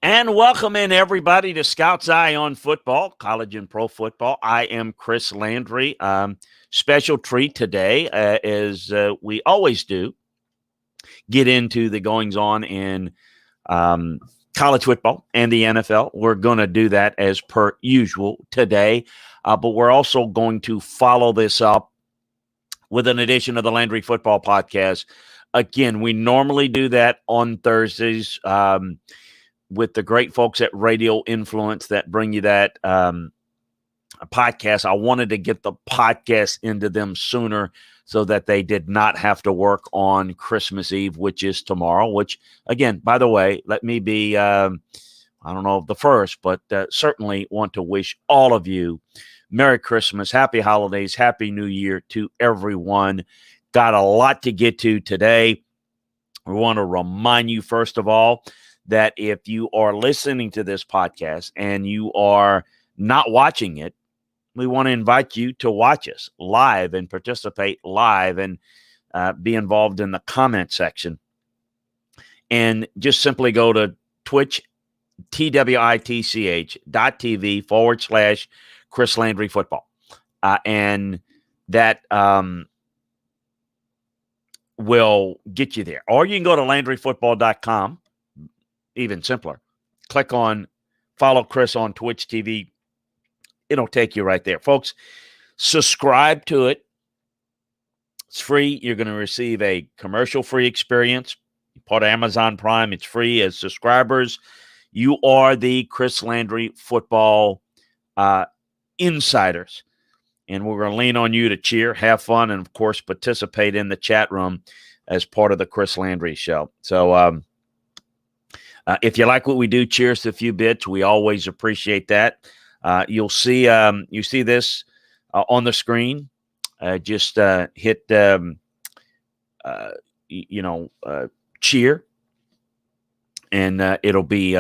And welcome in everybody to Scout's Eye on Football, college and pro football. I am Chris Landry. Special treat today, as we always do, get into the goings on in college football and the NFL. We're going to do that as per usual today, but we're also going to follow this up with an edition of the Landry Football Podcast. Again, we normally do that on Thursdays. With the great folks at Radio Influence that bring you that podcast. I wanted to get the podcast into them sooner so that they did not have to work on Christmas Eve, which is tomorrow, which, again, by the way, let me be, I don't know the first, but certainly want to wish all of you Merry Christmas, Happy Holidays, Happy New Year to everyone. Got a lot to get to today. We want to remind you, first of all, that if you are listening to this podcast and you are not watching it, we want to invite you to watch us live and participate live and be involved in the comment section. And just simply go to Twitch, twitch.tv/ Chris Landry Football. And that will get you there. Or you can go to LandryFootball.com. Even simpler. Click on follow Chris on Twitch TV. It'll take you right there. Folks, subscribe to it. It's free. You're going to receive a commercial-free experience. You're part of Amazon Prime. It's free as subscribers. You are the Chris Landry Football insiders. And we're going to lean on you to cheer, have fun, and, of course, participate in the chat room as part of the Chris Landry Show. So, if you like what we do, cheers to a few bits. We always appreciate that. You see this on the screen. Just hit cheer, and it'll be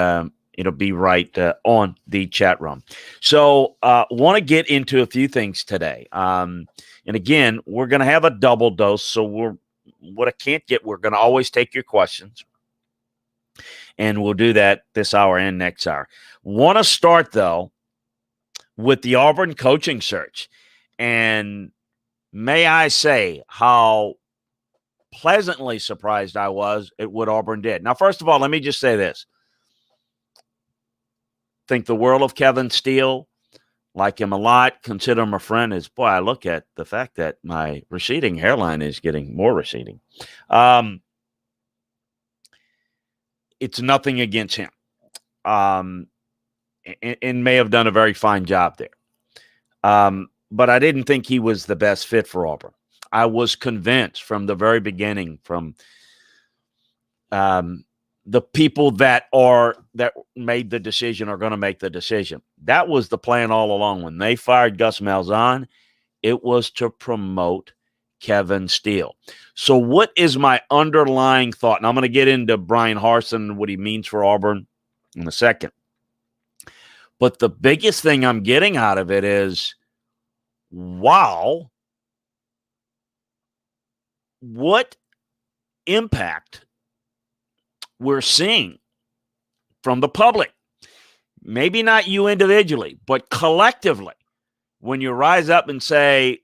right on the chat room. So want to get into a few things today. And again, we're going to have a double dose. So we're going to always take your questions. And we'll do that this hour and next hour. Want to start, though, with the Auburn coaching search. And may I say how pleasantly surprised I was at what Auburn did. Now, first of all, let me just say this. Think the world of Kevin Steele. Like him a lot. Consider him a friend. Boy, I look at the fact that my receding hairline is getting more receding. It's nothing against him, and may have done a very fine job there. But I didn't think he was the best fit for Auburn. I was convinced from the very beginning, from the people that made the decision are going to make the decision. That was the plan all along. When they fired Gus Malzahn, it was to promote Kevin Steele. So what is my underlying thought? And I'm going to get into Brian Harsin, what he means for Auburn in a second. But the biggest thing I'm getting out of it is, wow, what impact we're seeing from the public. Maybe not you individually, but collectively. When you rise up and say,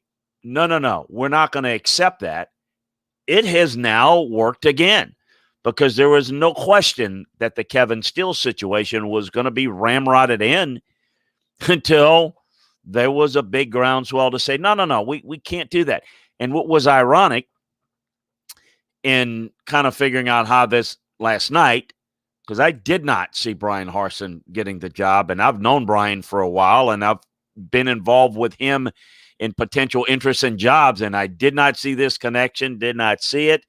no, we're not going to accept that, it has now worked again, because there was no question that the Kevin Steele situation was going to be ramrodded in until there was a big groundswell to say, no, we can't do that. And what was ironic in kind of figuring out how this last night, because I did not see Brian Harsin getting the job, and I've known Brian for a while, and I've been involved with him in potential interest in jobs, and I did not see this connection, did not see it.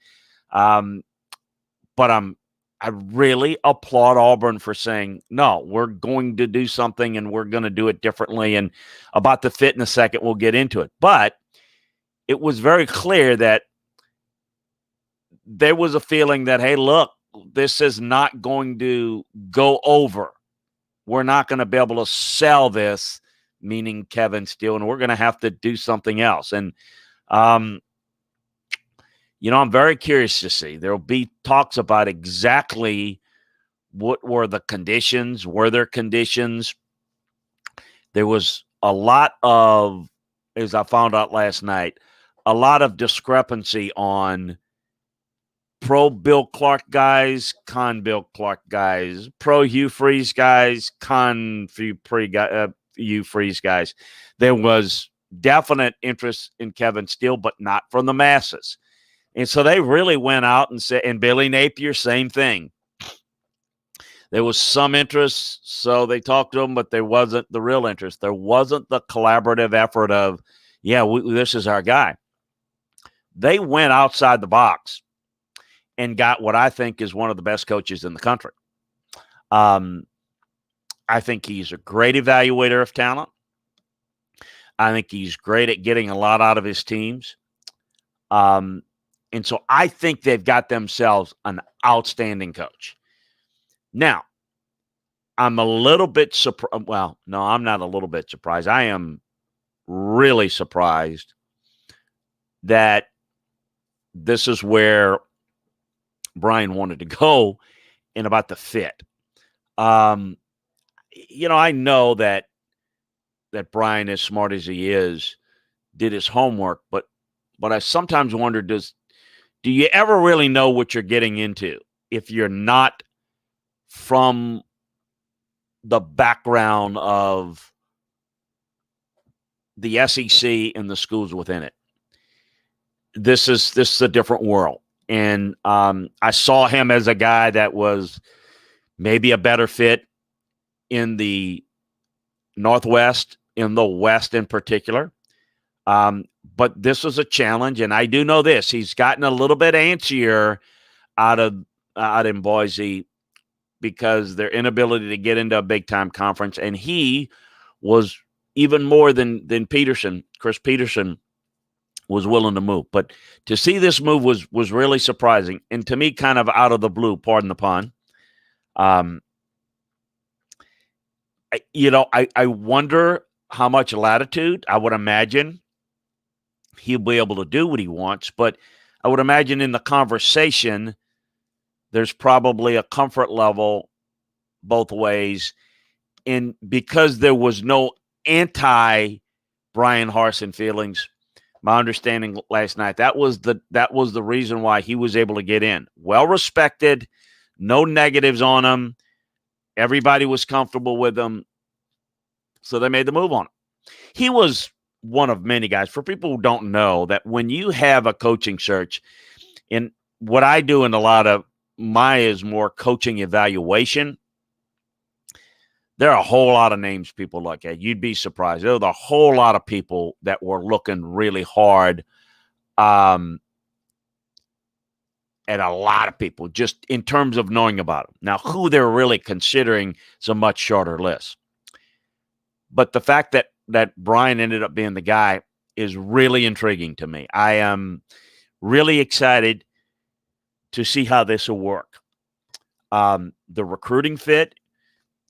But I really applaud Auburn for saying, no, we're going to do something, and we're going to do it differently. And about the fit in a second, we'll get into it. But it was very clear that there was a feeling that, hey, look, this is not going to go over. We're not going to be able to sell this, meaning Kevin Steele, and we're going to have to do something else. And, I'm very curious to see. There will be talks about exactly what were the conditions? Were there conditions? There was a lot of, as I found out last night, a lot of discrepancy on pro Bill Clark guys, con Bill Clark guys, pro Hugh Freeze guys, con Hugh Freeze guys. There was definite interest in Kevin Steele, but not from the masses. And so they really went out and said, and Billy Napier, same thing. There was some interest, so they talked to him, but there wasn't the real interest. There wasn't the collaborative effort of, this is our guy. They went outside the box and got what I think is one of the best coaches in the country. I think he's a great evaluator of talent. I think he's great at getting a lot out of his teams. And so I think they've got themselves an outstanding coach. Now, I'm a little bit surprised. Well, no, I'm not a little bit surprised. I am really surprised that this is where Brian wanted to go and about the fit. I know that Brian, as smart as he is, did his homework, but I sometimes wonder, do you ever really know what you're getting into if you're not from the background of the SEC and the schools within it? This is a different world. And I saw him as a guy that was maybe a better fit in the Northwest, in the West in particular. But this was a challenge, and I do know this. He's gotten a little bit antsier out in Boise because their inability to get into a big-time conference. And he was even more than Peterson, Chris Peterson, was willing to move. But to see this move was really surprising, and to me, kind of out of the blue, pardon the pun. I wonder how much latitude. I would imagine he'll be able to do what he wants, but I would imagine in the conversation, there's probably a comfort level both ways. And because there was no anti-Brian Harsin feelings, my understanding last night, that was the reason why he was able to get in. Well respected, no negatives on him. Everybody was comfortable with him. So they made the move on him. He was one of many guys. For people who don't know, that when you have a coaching search, and what I do in a lot of my is more coaching evaluation, there are a whole lot of names people look at. You'd be surprised. There were a whole lot of people that were looking really hard at a lot of people, just in terms of knowing about them. Now, who they're really considering is a much shorter list. But the fact that Brian ended up being the guy is really intriguing to me. I am really excited to see how this will work. The recruiting fit,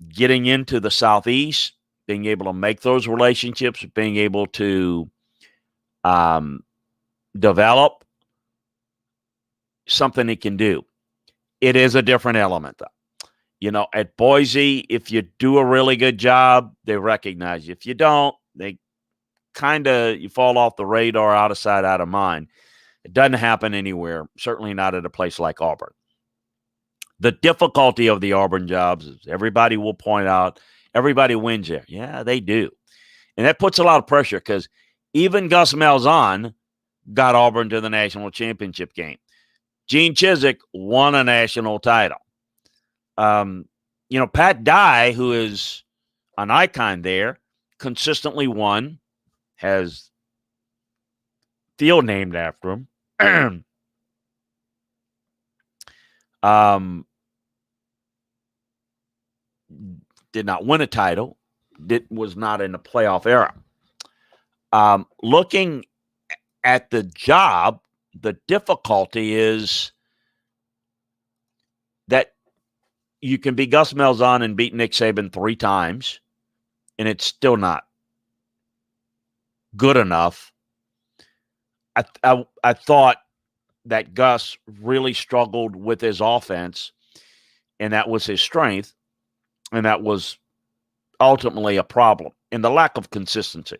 getting into the Southeast, being able to make those relationships, being able to develop something he can do. It is a different element, though. At Boise, if you do a really good job, they recognize you. If you don't, they you fall off the radar, out of sight, out of mind. It doesn't happen anywhere, certainly not at a place like Auburn. The difficulty of the Auburn jobs is everybody will point out, everybody wins there. Yeah, they do. And that puts a lot of pressure because even Gus Malzahn got Auburn to the national championship game. Gene Chizik won a national title. Pat Dye, who is an icon there, consistently won, has field named after him. Did not win a title, was not in the playoff era. Looking at the job, the difficulty is that you can be Gus Malzahn and beat Nick Saban 3 times, and it's still not good enough. I thought that Gus really struggled with his offense, and that was his strength, and that was ultimately a problem, and the lack of consistency.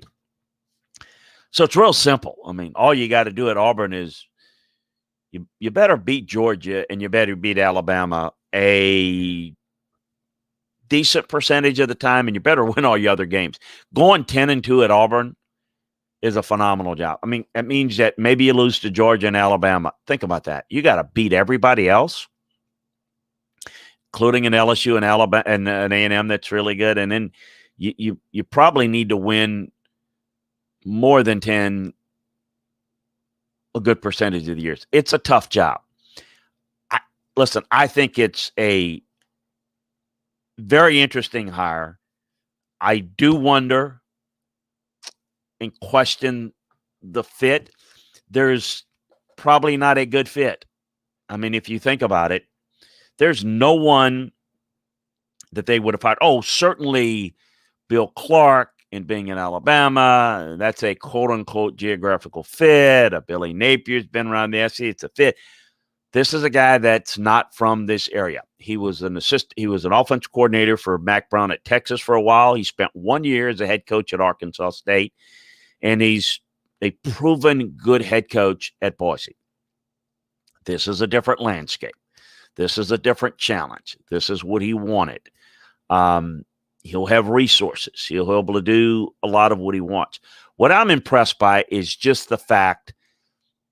So it's real simple. I mean, all you got to do at Auburn is you better beat Georgia and you better beat Alabama a decent percentage of the time, and you better win all your other games. Going 10-2 at Auburn is a phenomenal job. I mean, it means that maybe you lose to Georgia and Alabama. Think about that. You got to beat everybody else, including an LSU and Alabama and an A&M that's really good, and then you probably need to win more than 10 a good percentage of the years. It's a tough job. Listen, I think it's a very interesting hire. I do wonder and question the fit. There's probably not a good fit. I mean, if you think about it, there's no one that they would have hired. Oh, certainly Bill Clark and being in Alabama, that's a quote-unquote geographical fit. Billy Napier's been around the SEC. It's a fit. This is a guy that's not from this area. He was an offensive coordinator for Mack Brown at Texas for a while. He spent 1 year as a head coach at Arkansas State, and he's a proven good head coach at Boise. This is a different landscape. This is a different challenge. This is what he wanted. He'll have resources. He'll be able to do a lot of what he wants. What I'm impressed by is just the fact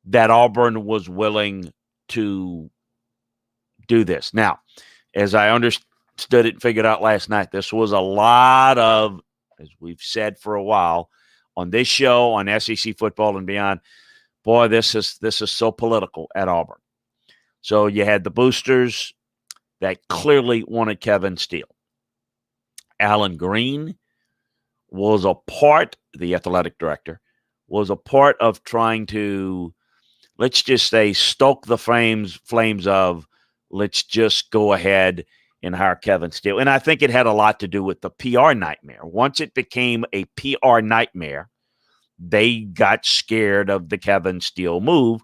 that Auburn was willing to do this. Now, as I understood it and figured out last night, this was a lot of, as we've said for a while, on this show, on SEC football and beyond, boy, this is so political at Auburn. So you had the boosters that clearly wanted Kevin Steele. Alan Green was a part, the athletic director, was a part of trying to, let's just say, stoke the flames of, let's just go ahead and hire Kevin Steele. And I think it had a lot to do with the PR nightmare. Once it became a PR nightmare, they got scared of the Kevin Steele move.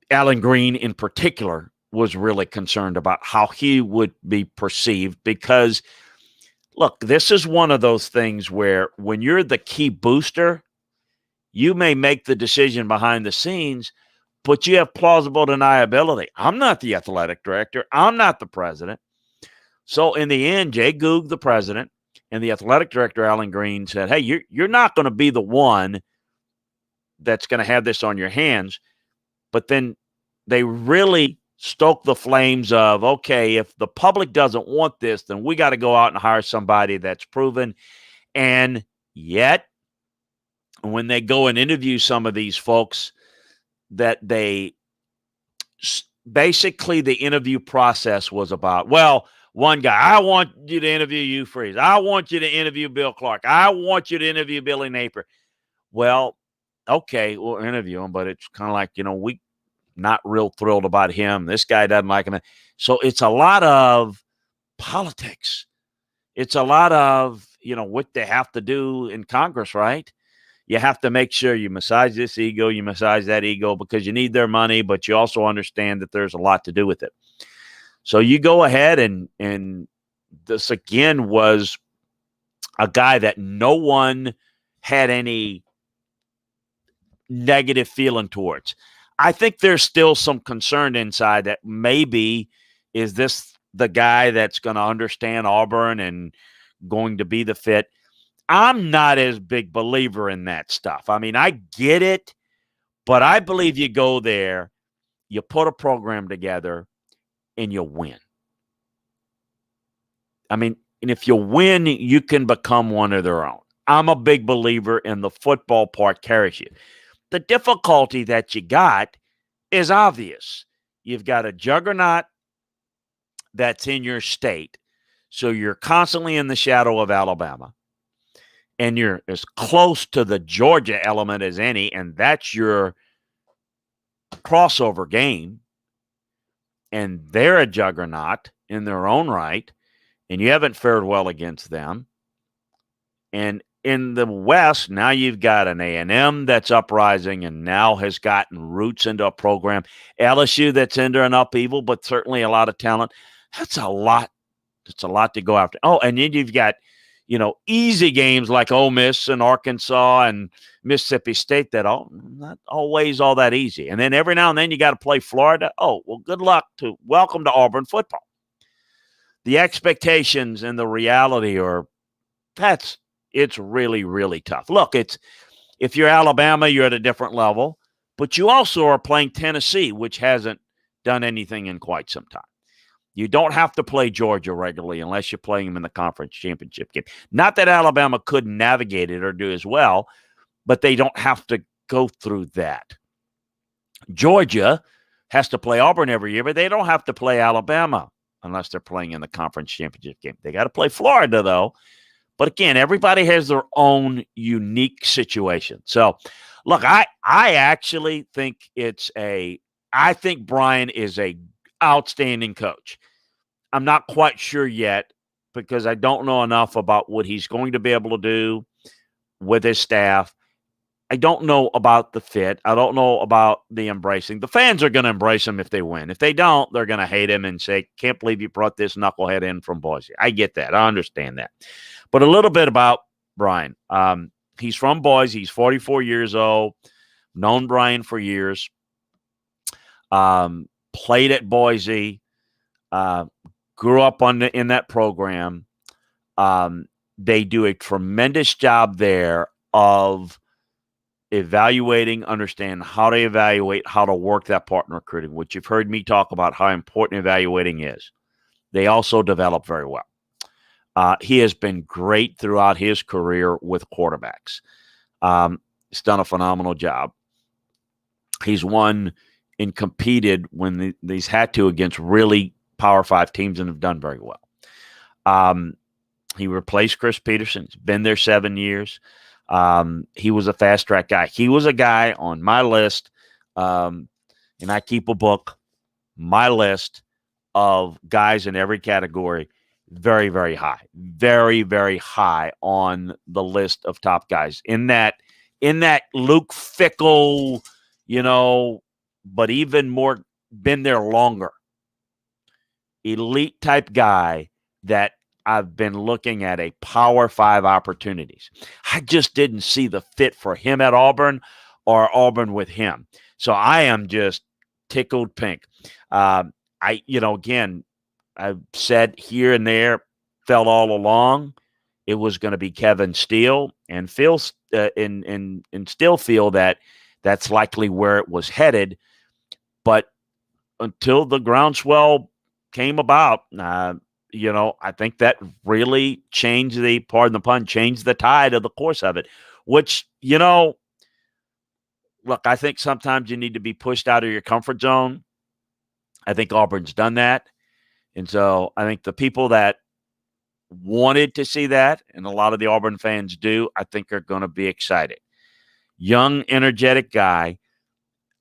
Alan Green in particular was really concerned about how he would be perceived because, look, this is one of those things where when you're the key booster, you may make the decision behind the scenes, but you have plausible deniability. I'm not the athletic director. I'm not the president. So in the end, Jay Goog, the president, and the athletic director, Alan Green, said, hey, you're not going to be the one that's going to have this on your hands. But then they really stoke the flames of, okay, if the public doesn't want this, then we got to go out and hire somebody that's proven. And yet, when they go and interview some of these folks, that they basically the interview process was about, well, one guy, I want you to interview Hugh Freeze. I want you to interview Bill Clark. I want you to interview Billy Napier. Well, okay, we'll interview him, but it's kind of like, we not real thrilled about him. This guy doesn't like him. So it's a lot of politics. It's a lot of, what they have to do in Congress, right? You have to make sure you massage this ego, you massage that ego because you need their money, but you also understand that there's a lot to do with it. So you go ahead and this again was a guy that no one had any negative feeling towards. I think there's still some concern inside that maybe is this the guy that's going to understand Auburn and going to be the fit. I'm not as big believer in that stuff. I mean, I get it, but I believe you go there, you put a program together, and you win. I mean, and if you win, you can become one of their own. I'm a big believer in the football part carries you. The difficulty that you got is obvious. You've got a juggernaut that's in your state, so you're constantly in the shadow of Alabama, and you're as close to the Georgia element as any, and that's your crossover game, and they're a juggernaut in their own right, and you haven't fared well against them. And in the West, now you've got an A&M that's uprising and now has gotten roots into a program. LSU that's under an upheaval, but certainly a lot of talent. That's a lot. It's a lot to go after. Oh, and then you've got, easy games like Ole Miss and Arkansas and Mississippi State that not always all that easy. And then every now and then you got to play Florida. Oh, well, good luck to welcome to Auburn football. The expectations and the reality it's really, really tough. Look, if you're Alabama, you're at a different level, but you also are playing Tennessee, which hasn't done anything in quite some time. You don't have to play Georgia regularly unless you're playing them in the conference championship game. Not that Alabama couldn't navigate it or do as well, but they don't have to go through that. Georgia has to play Auburn every year, but they don't have to play Alabama unless they're playing in the conference championship game. They got to play Florida, though. But again, everybody has their own unique situation. So, look, I actually think I think Brian is a outstanding coach. I'm not quite sure yet because I don't know enough about what he's going to be able to do with his staff. I don't know about the fit. I don't know about the embracing. The fans are going to embrace him if they win. If they don't, they're going to hate him and say, can't believe you brought this knucklehead in from Boise. I get that. I understand that. But a little bit about Brian. He's from Boise. He's 44 years old. Known Brian for years. Played at Boise. Grew up in that program. They do a tremendous job there of evaluating, understand how to evaluate, how to work that partner recruiting, which you've heard me talk about how important evaluating is. They also develop very well. He has been great throughout his career with quarterbacks. He's done a phenomenal job. He's won and competed when he's had to against really Power 5 teams and have done very well. He replaced Chris Peterson. He's been there 7 years. He was a fast track guy. He was a guy on my list, and I keep a book, my list of guys in every category, very, very high, very, very high on the list of top guys. In that Luke Fickell, but even more, been there longer, elite type guy that I've been looking at a Power 5 opportunities. I just didn't see the fit for him at Auburn or Auburn with him. So I am just tickled pink. Again, I've said here and there, felt all along it was going to be Kevin Steele, and still feel that that's likely where it was headed. But until the groundswell came about, I think that really changed pardon the pun, changed the tide of the course of it, which, look, I think sometimes you need to be pushed out of your comfort zone. I think Auburn's done that. And so I think the people that wanted to see that, and a lot of the Auburn fans do, I think are going to be excited. Young, energetic guy.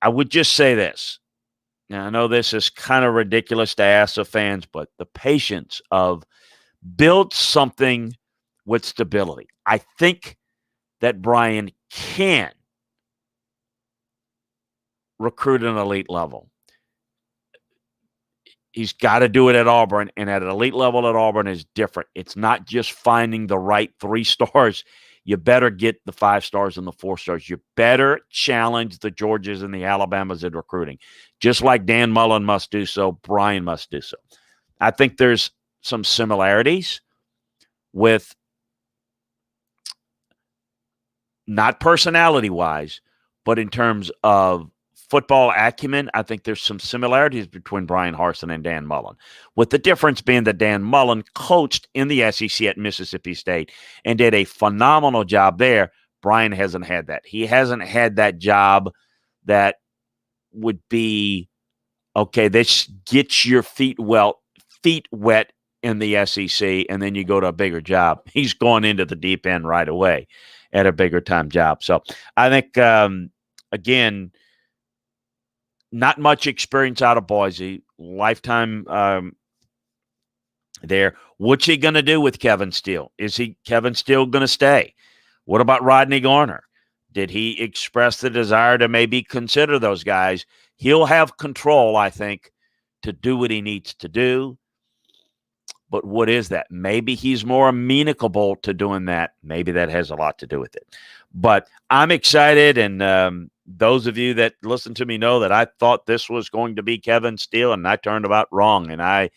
I would just say this. Now, I know this is kind of ridiculous to ask the fans, but the patience of build something with stability. I think that Brian can recruit an elite level. He's got to do it at Auburn, and at an elite level at Auburn is different. It's not just finding the right 3 stars. You better get the 5 stars and the 4 stars. You better challenge the Georgias and the Alabamas in recruiting. Just like Dan Mullen must do so, Brian must do so. I think there's some similarities with, not personality-wise, but in terms of football acumen. I think there's some similarities between Brian Harsin and Dan Mullen, with the difference being that Dan Mullen coached in the SEC at Mississippi State and did a phenomenal job there. Brian hasn't had that. He hasn't had that job that would be, okay, this gets your feet wet in the SEC, and then you go to a bigger job. He's going into the deep end right away at a bigger time job. So I think, again, not much experience out of Boise, lifetime there. What's he going to do with Kevin Steele? Is Kevin Steele going to stay? What about Rodney Garner? Did he express the desire to maybe consider those guys? He'll have control, I think, to do what he needs to do. But what is that? Maybe he's more amenable to doing that. Maybe that has a lot to do with it. But I'm excited, and those of you that listen to me know that I thought this was going to be Kevin Steele, and I turned about wrong. And I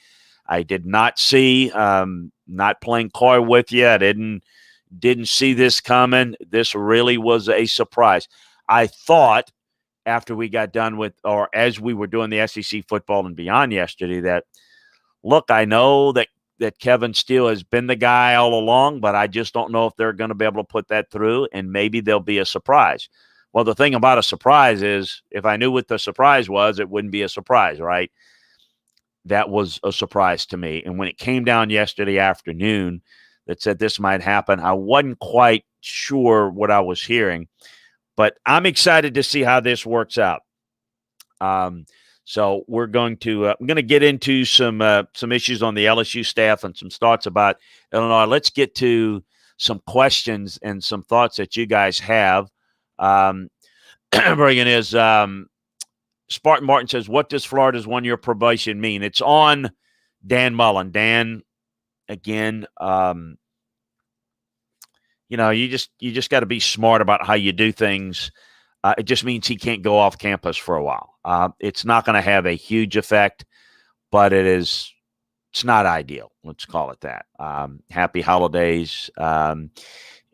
did not see, not playing coy with you. I didn't see this coming. This really was a surprise. I thought after we got done with, or as we were doing the SEC football and beyond yesterday, that, look, I know that Kevin Steele has been the guy all along, but I just don't know if they're going to be able to put that through, and maybe there'll be a surprise. Well, the thing about a surprise is if I knew what the surprise was, it wouldn't be a surprise, right? That was a surprise to me. And when it came down yesterday afternoon that said this might happen, I wasn't quite sure what I was hearing, but I'm excited to see how this works out. So we're going to I'm going to get into some issues on the LSU staff and some thoughts about Illinois. Let's get to some questions and some thoughts that you guys have. Bringing is Spartan Martin says, "What does Florida's 1-year probation mean?" It's on Dan Mullen. Dan, again, you just got to be smart about how you do things. It just means he can't go off campus for a while. It's not going to have a huge effect, but it's not ideal. Let's call it that. Happy holidays.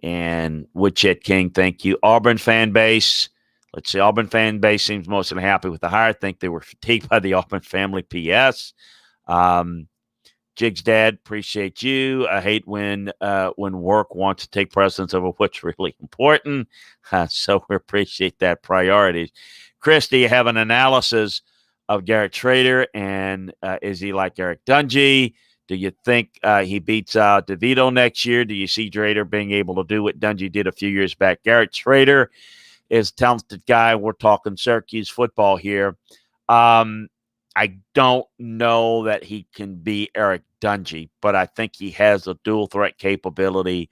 And Woodchet King, thank you. Auburn fan base. Let's see. Auburn fan base seems mostly happy with the hire. I think they were fatigued by the Auburn family. P.S. Jig's dad, appreciate you. I hate when work wants to take precedence over what's really important. So we appreciate that priority. Chris, do you have an analysis of Garrett Shrader, and is he like Eric Dungey? Do you think he beats out DeVito next year? Do you see Shrader being able to do what Dungey did a few years back? Garrett Shrader is a talented guy. We're talking Syracuse football here. I don't know that he can be Eric Dungey, but I think he has a dual threat capability.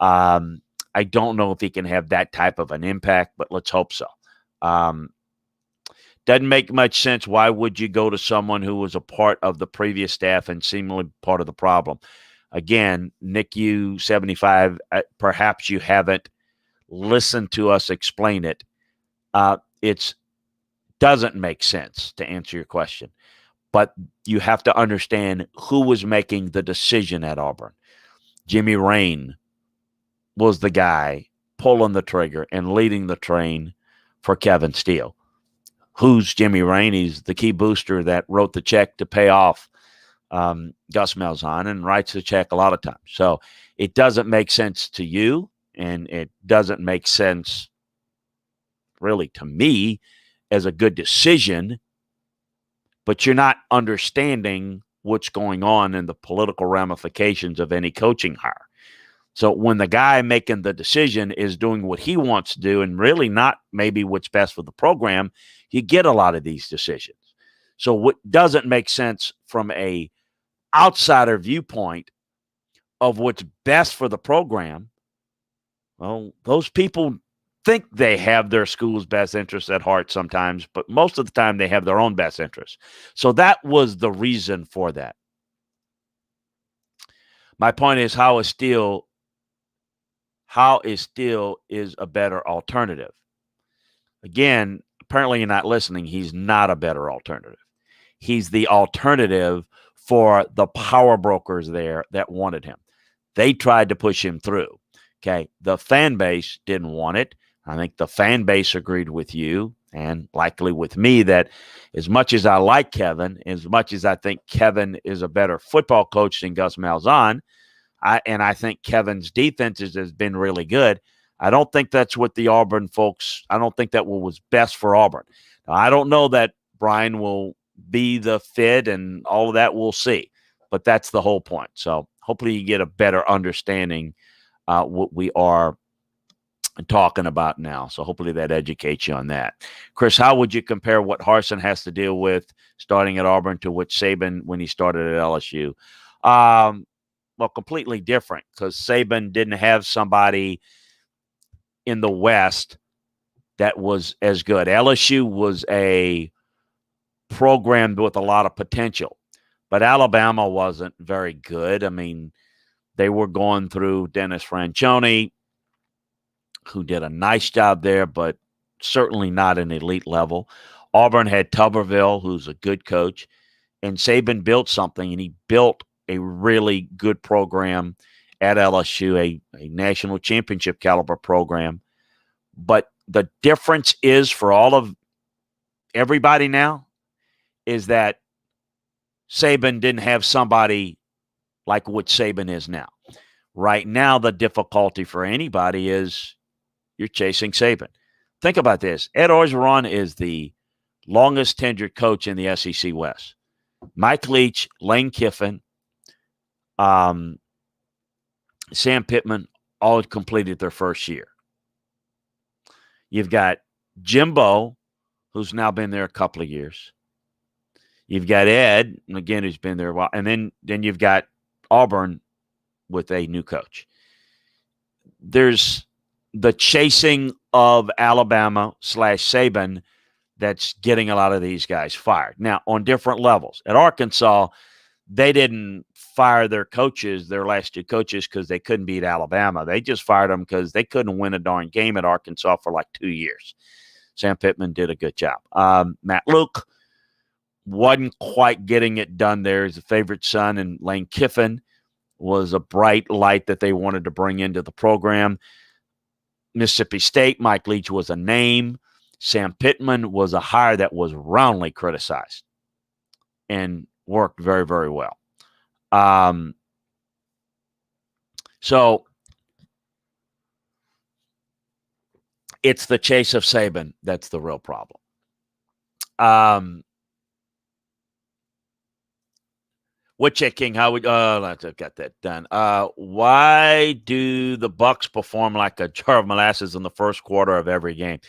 I don't know if he can have that type of an impact, but let's hope so. Doesn't make much sense. Why would you go to someone who was a part of the previous staff and seemingly part of the problem? Again, Nick U75, perhaps you haven't listened to us explain it. It doesn't make sense, to answer your question. But you have to understand who was making the decision at Auburn. Jimmy Rain was the guy pulling the trigger and leading the train for Kevin Steele. Who's Jimmy Rain? He's the key booster that wrote the check to pay off Gus Malzahn and writes the check a lot of times. So it doesn't make sense to you, and it doesn't make sense really to me as a good decision, but you're not understanding what's going on in the political ramifications of any coaching hire. So when the guy making the decision is doing what he wants to do and really not maybe what's best for the program, you get a lot of these decisions. So what doesn't make sense from a outsider viewpoint of what's best for the program, well, those people think they have their school's best interests at heart sometimes, but most of the time they have their own best interests. So that was the reason for that. My point is, how is Steele is a better alternative. Again, apparently you're not listening. He's not a better alternative. He's the alternative for the power brokers there that wanted him. They tried to push him through. Okay. The fan base didn't want it. I think the fan base agreed with you and likely with me that as much as I like Kevin, as much as I think Kevin is a better football coach than Gus Malzahn, I think Kevin's defenses has been really good. I don't think that's what the Auburn folks, I don't think that was best for Auburn. Now, I don't know that Brian will be the fit and all of that. We'll see. But that's the whole point. So hopefully you get a better understanding what we are talking about now. So hopefully that educates you on that. Chris, how would you compare what Harsin has to deal with starting at Auburn to what Saban when he started at LSU? Well, completely different because Saban didn't have somebody in the West that was as good. LSU was a program with a lot of potential, but Alabama wasn't very good. I mean, they were going through Dennis Franchione, who did a nice job there, but certainly not an elite level. Auburn had Tuberville, who's a good coach, and Saban built something, and he built a really good program at LSU, a national championship caliber program. But the difference is for all of everybody now is that Saban didn't have somebody like what Saban is now. Right now, the difficulty for anybody is you're chasing Saban. Think about this. Ed Orgeron is the longest tenured coach in the SEC West. Mike Leach, Lane Kiffin, Sam Pittman all completed their first year. You've got Jimbo, who's now been there a couple of years. You've got Ed, again, who's been there a while. And then you've got Auburn with a new coach. There's the chasing of Alabama / Saban that's getting a lot of these guys fired. Now, on different levels. At Arkansas, they didn't fire their coaches, their last two coaches, because they couldn't beat Alabama. They just fired them because they couldn't win a darn game at Arkansas for like 2 years. Sam Pittman did a good job. Matt Luke wasn't quite getting it done there as a favorite son, and Lane Kiffin was a bright light that they wanted to bring into the program. Mississippi State, Mike Leach was a name. Sam Pittman was a hire that was roundly criticized and worked very, very well. So it's the chase of Saban that's the real problem. Woodcheck King, how would let's get that done. Why do the Bucks perform like a jar of molasses in the first quarter of every game?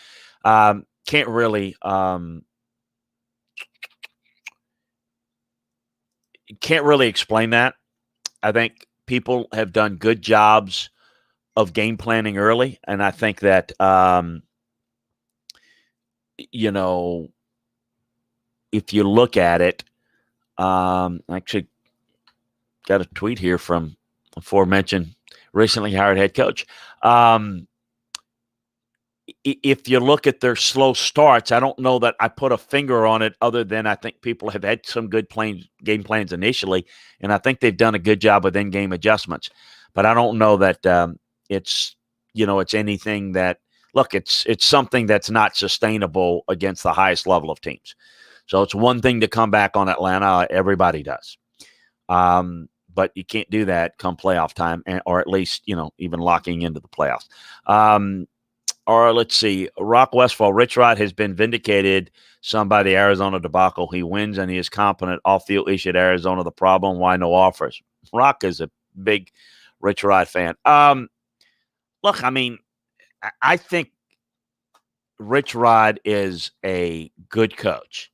Can't really explain that. I think people have done good jobs of game planning early, and I think that if you look at it, actually got a tweet here from aforementioned recently hired head coach. If you look at their slow starts, I don't know that I put a finger on it other than I think people have had some good game plans initially, and I think they've done a good job with in-game adjustments. But I don't know that it's anything that – look, it's something that's not sustainable against the highest level of teams. So it's one thing to come back on Atlanta. Everybody does. But you can't do that come playoff time, or at least, even locking into the playoffs. Or let's see, Rock Westfall, Rich Rod has been vindicated. Somebody Arizona debacle. He wins and he is competent. Off-field issue at Arizona. The problem, why no offers? Rock is a big Rich Rod fan. Look, I mean, I think Rich Rod is a good coach.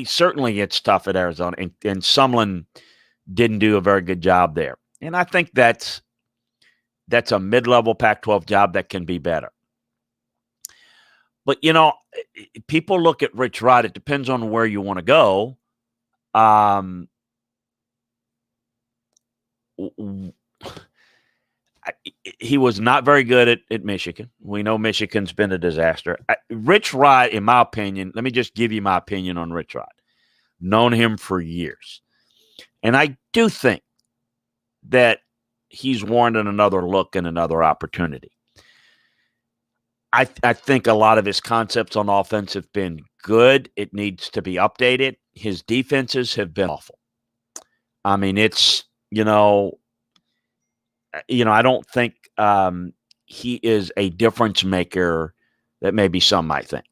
Certainly it's tough at Arizona, and Sumlin didn't do a very good job there. And I think that's a mid-level Pac-12 job that can be better. But, people look at Rich Rod. It depends on where you want to go. He was not very good at Michigan. We know Michigan's been a disaster. Rich Rod, in my opinion, let me just give you my opinion on Rich Rod. Known him for years. And I do think that he's warranted another look and another opportunity. I think a lot of his concepts on offense have been good. It needs to be updated. His defenses have been awful. I mean, it's, I don't think he is a difference maker that maybe some might think.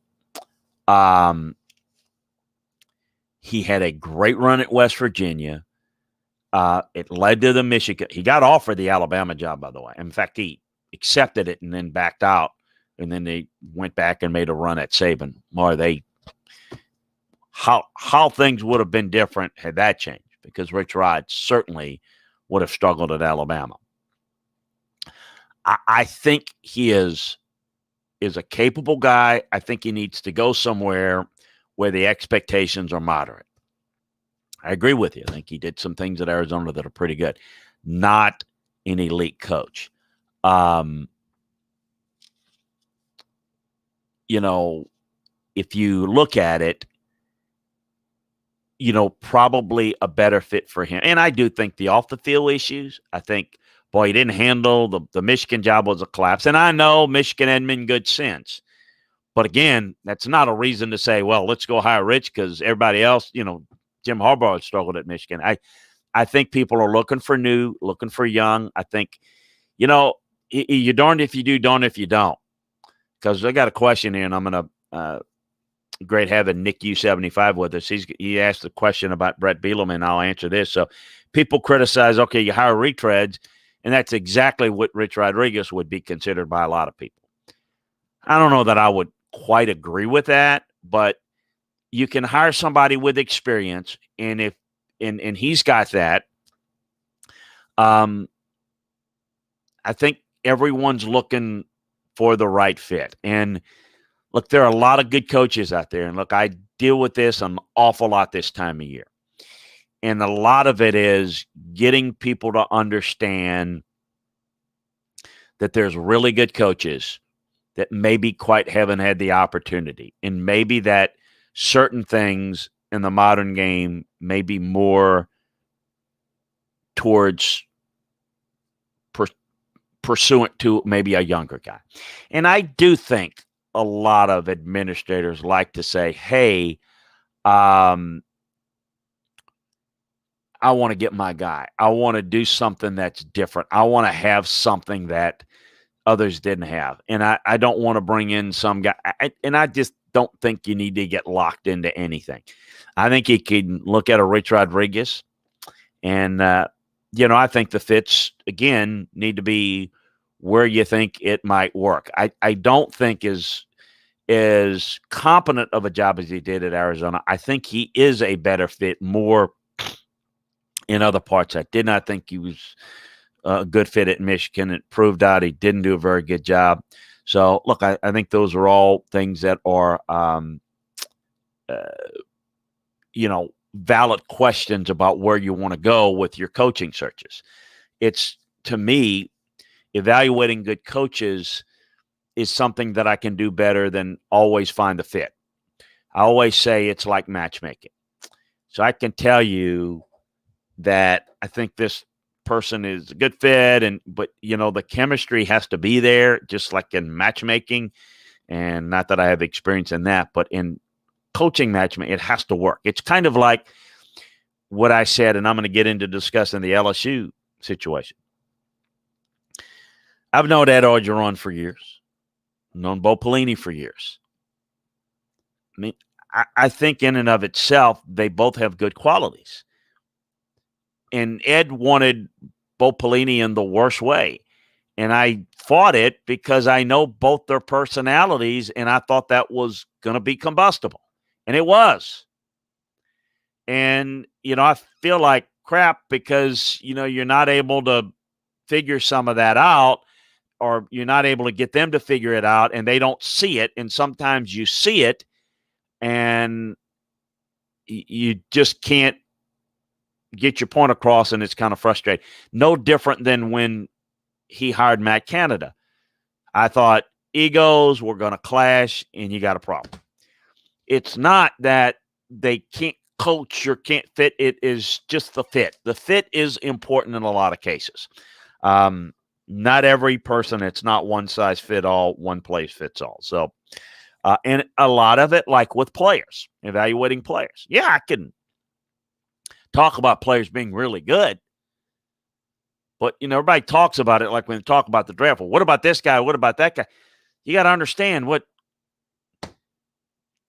He had a great run at West Virginia. It led to the Michigan. He got offered the Alabama job, by the way. In fact, he accepted it and then backed out. And then they went back and made a run at Saban. Boy, how things would have been different had that changed, because Rich Rod certainly would have struggled at Alabama. I think he is a capable guy. I think he needs to go somewhere where the expectations are moderate. I agree with you. I think he did some things at Arizona that are pretty good. Not an elite coach. You know, if you look at it, probably a better fit for him. And I do think the off the field issues, I think, boy, he didn't handle the Michigan job was a collapse. And I know Michigan hadn't been good since. But again, that's not a reason to say, well, let's go hire Rich because everybody else, Jim Harbaugh struggled at Michigan. I think people are looking for new, looking for young. I think, you're darned if you do, darned if you don't. Because I got a question here, and I'm going to great having Nick U75 with us. He asked a question about Brett Bielema. I'll answer this. So people criticize, okay, you hire retreads, and that's exactly what Rich Rodriguez would be considered by a lot of people. I don't know that I would quite agree with that, but you can hire somebody with experience, and if he's got that, I think everyone's looking for the right fit. And look, there are a lot of good coaches out there. And look, I deal with this an awful lot this time of year. And a lot of it is getting people to understand that there's really good coaches that maybe quite haven't had the opportunity. And maybe that certain things in the modern game may be more towards pursuant to maybe a younger guy. And I do think a lot of administrators like to say, hey, I want to get my guy. I want to do something that's different. I want to have something that others didn't have. And I don't want to bring in some guy. And I just don't think you need to get locked into anything. I think you can look at a Rich Rodriguez. And, I think the fits, again, need to be where you think it might work. I don't think as competent of a job as he did at Arizona. I think he is a better fit more in other parts. I did not think he was a good fit at Michigan. It proved out he didn't do a very good job. So, look, I think those are all things that are, valid questions about where you want to go with your coaching searches. It's, to me, evaluating good coaches is something that I can do better than always find the fit. I always say it's like matchmaking. So I can tell you that I think this person is a good fit, but the chemistry has to be there, just like in matchmaking. And not that I have experience in that, but in coaching matchmaking, it has to work. It's kind of like what I said, and I'm going to get into discussing the LSU situation. I've known Ed Orgeron for years. I've known Bo Pelini for years. I mean, I think in and of itself, they both have good qualities. And Ed wanted Bo Pelini in the worst way. And I fought it because I know both their personalities, and I thought that was going to be combustible. And it was. And, I feel like crap because, you're not able to figure some of that out, or you're not able to get them to figure it out, and they don't see it. And sometimes you see it, and you just can't get your point across, and it's kind of frustrating. No different than when he hired Matt Canada. I thought egos were going to clash, and you got a problem. It's not that they can't coach or can't fit. It is just the fit. The fit is important in a lot of cases. Not every person, it's not one size fit all, one place fits all. So, and a lot of it, like with players, evaluating players. Yeah, I can talk about players being really good, but, everybody talks about it like when they talk about the draft. Well, what about this guy? What about that guy? You got to understand what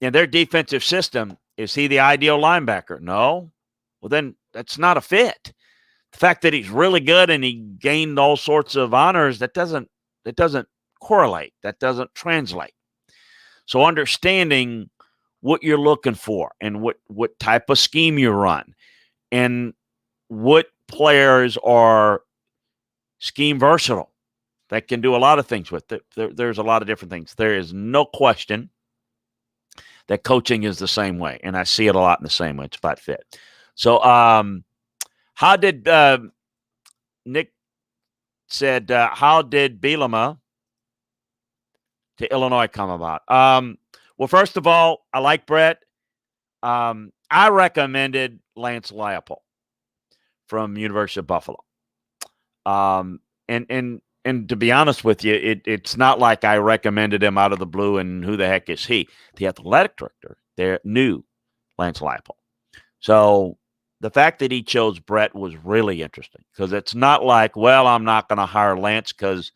in their defensive system, is he the ideal linebacker? No. Well, then that's not a fit. The fact that he's really good and he gained all sorts of honors, that doesn't correlate. That doesn't translate. So understanding what you're looking for and what type of scheme you run and what players are scheme versatile. that can do a lot of things with it. There's a lot of different things. There is no question that coaching is the same way, and I see it a lot in the same way. It's about fit. So, how did Nick said? How did Bielema to Illinois come about? Well, first of all, I like Brett. I recommended Lance Leipold from University of Buffalo. And to be honest with you, it's not like I recommended him out of the blue and who the heck is he? The athletic director there knew Lance Leipold. So the fact that he chose Brett was really interesting because it's not like, well, I'm not going to hire Lance because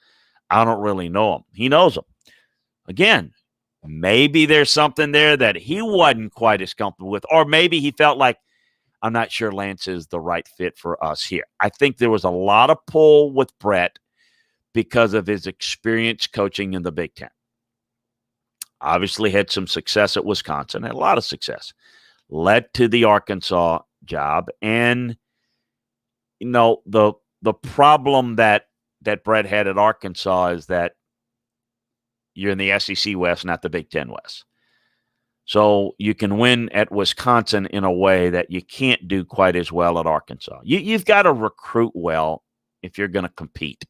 I don't really know him. He knows him. Again, maybe there's something there that he wasn't quite as comfortable with, or maybe he felt like, I'm not sure Lance is the right fit for us here. I think there was a lot of pull with Brett because of his experience coaching in the Big Ten. Obviously had some success at Wisconsin, had a lot of success. Led to the Arkansas job. And, you know, the problem that Brett had at Arkansas is that you're in the SEC West, not the Big Ten West. So you can win at Wisconsin in a way that you can't do quite as well at Arkansas. You've got to recruit well if you're going to compete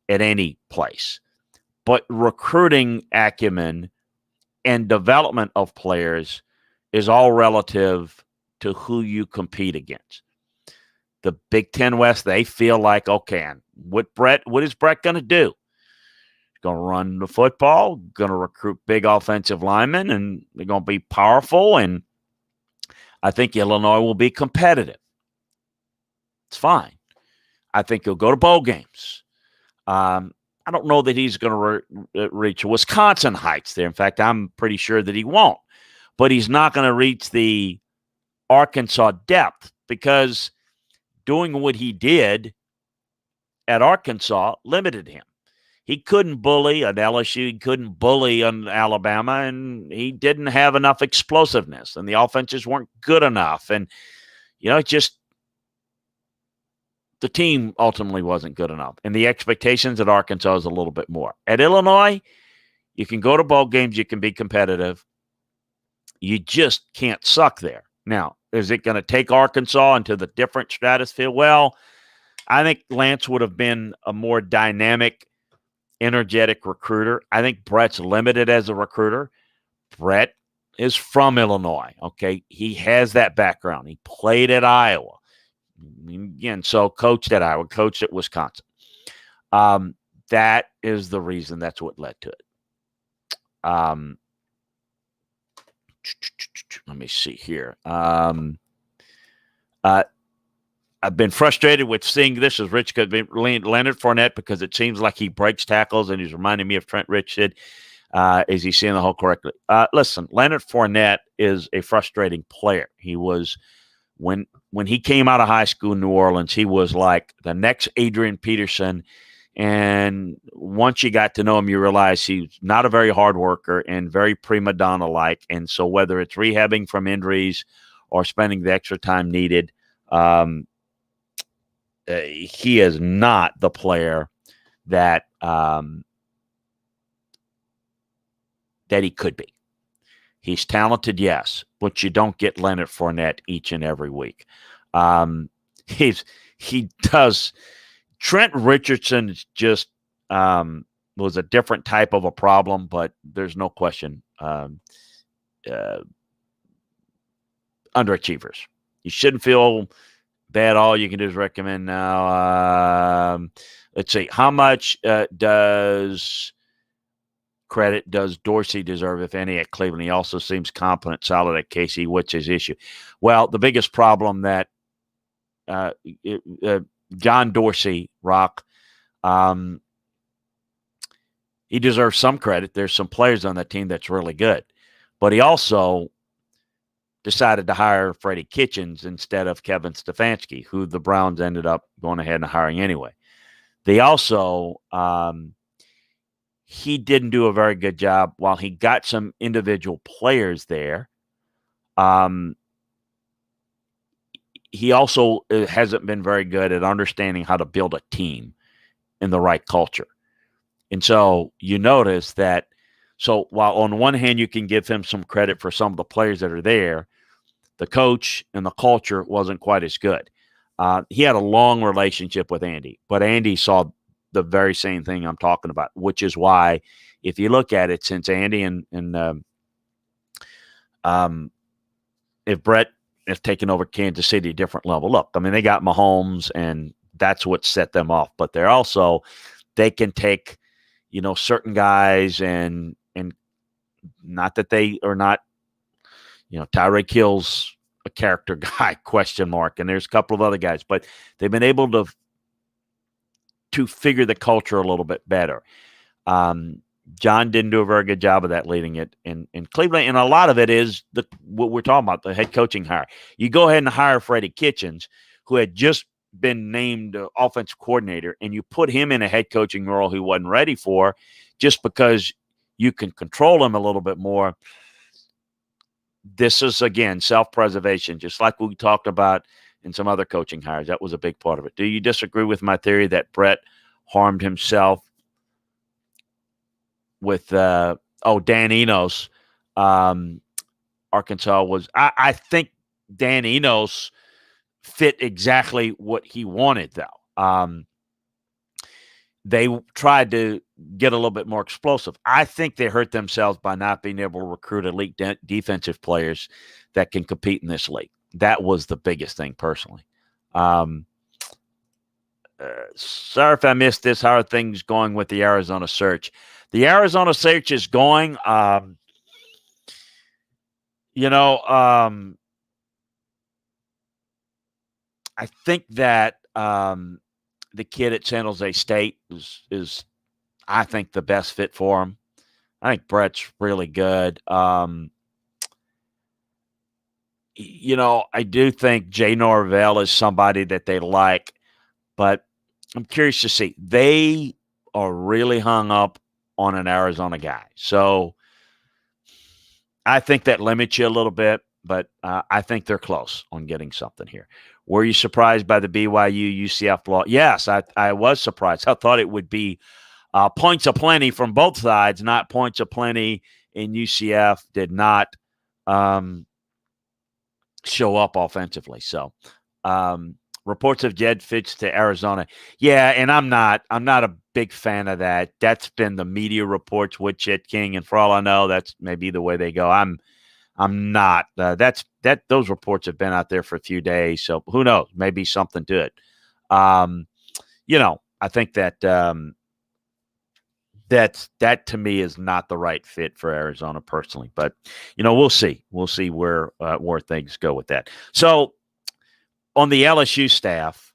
at any place. But recruiting acumen and development of players is all relative to who you compete against. The Big Ten West, they feel like, okay, what is Brett going to do? Going to run the football, going to recruit big offensive linemen, and they're going to be powerful. And I think Illinois will be competitive. It's fine. I think he'll go to bowl games. I don't know that he's going to reach Wisconsin heights there. In fact, I'm pretty sure that he won't. But he's not going to reach the Arkansas depth because doing what he did at Arkansas limited him. He couldn't bully at LSU. He couldn't bully on Alabama, and he didn't have enough explosiveness, and the offenses weren't good enough. And, you know, just the team ultimately wasn't good enough. And the expectations at Arkansas is a little bit more. At Illinois, you can go to bowl games. You can be competitive. You just can't suck there. Now, is it going to take Arkansas into the different stratosphere? Well, I think Lance would have been a more dynamic, energetic recruiter. I think Brett's limited as a recruiter. Brett is from Illinois, okay? He has that background. He played at Iowa. Again, so coached at Iowa, coached at Wisconsin. That is the reason. That's what led to it. Let me see here. I've been frustrated with seeing this as Rich could be Leonard Fournette because it seems like he breaks tackles, and he's reminding me of Trent Richardson. Is he seeing the whole correctly? Listen, Leonard Fournette is a frustrating player. He was when he came out of high school in New Orleans, he was like the next Adrian Peterson. And once you got to know him, you realize he's not a very hard worker and very prima donna-like. And so whether it's rehabbing from injuries or spending the extra time needed, he is not the player that that he could be. He's talented, yes, but you don't get Leonard Fournette each and every week. He does. Trent Richardson is just was a different type of a problem, but there's no question underachievers. You shouldn't feel bad. All you can do is recommend now. Let's see. How much credit does Dorsey deserve, if any, at Cleveland? He also seems competent, solid at KC. What's his issue? Well, the biggest problem that John Dorsey, Rock, he deserves some credit. There's some players on that team that's really good. But he also decided to hire Freddie Kitchens instead of Kevin Stefanski, who the Browns ended up going ahead and hiring anyway. They also, he didn't do a very good job. While he got some individual players there, he also hasn't been very good at understanding how to build a team in the right culture. And so you notice that. So while on one hand you can give him some credit for some of the players that are there, the coach and the culture wasn't quite as good. He had a long relationship with Andy, but Andy saw the very same thing I'm talking about, which is why, if you look at it, since Andy and if Brett has taken over Kansas City a different level, look, I mean, they got Mahomes, and that's what set them off. But they're also, they can take, certain guys and not that they are not, Tyreek Hill's a character guy, question mark, and there's a couple of other guys, but they've been able to figure the culture a little bit better. John didn't do a very good job of that leading it in Cleveland, and a lot of it is what we're talking about, the head coaching hire. You go ahead and hire Freddie Kitchens, who had just been named offensive coordinator, and you put him in a head coaching role he wasn't ready for, just because you can control him a little bit more. This is, again, self-preservation, just like we talked about in some other coaching hires. That was a big part of it. Do you disagree with my theory that Brett harmed himself with Dan Enos? Arkansas was – I think Dan Enos fit exactly what he wanted, though. They tried to get a little bit more explosive. I think they hurt themselves by not being able to recruit elite defensive players that can compete in this league. That was the biggest thing, personally. Sorry if I missed this. How are things going with the Arizona search? The Arizona search is going. I think that the kid at San Jose State is I think, the best fit for him. I think Brett's really good. I do think Jay Norvell is somebody that they like, but I'm curious to see. They are really hung up on an Arizona guy. So I think that limits you a little bit, but I think they're close on getting something here. Were you surprised by the BYU UCF law? Yes, I was surprised. I thought it would be points aplenty from both sides, not points aplenty, and UCF did not show up offensively. So reports of Jedd Fisch to Arizona. Yeah, and I'm not a big fan of that. That's been the media reports with Chet King, and for all I know, that's maybe the way they go. I'm not. Those reports have been out there for a few days, so who knows? Maybe something to it. I think that that to me is not the right fit for Arizona personally, but we'll see. We'll see where things go with that. So on the LSU staff,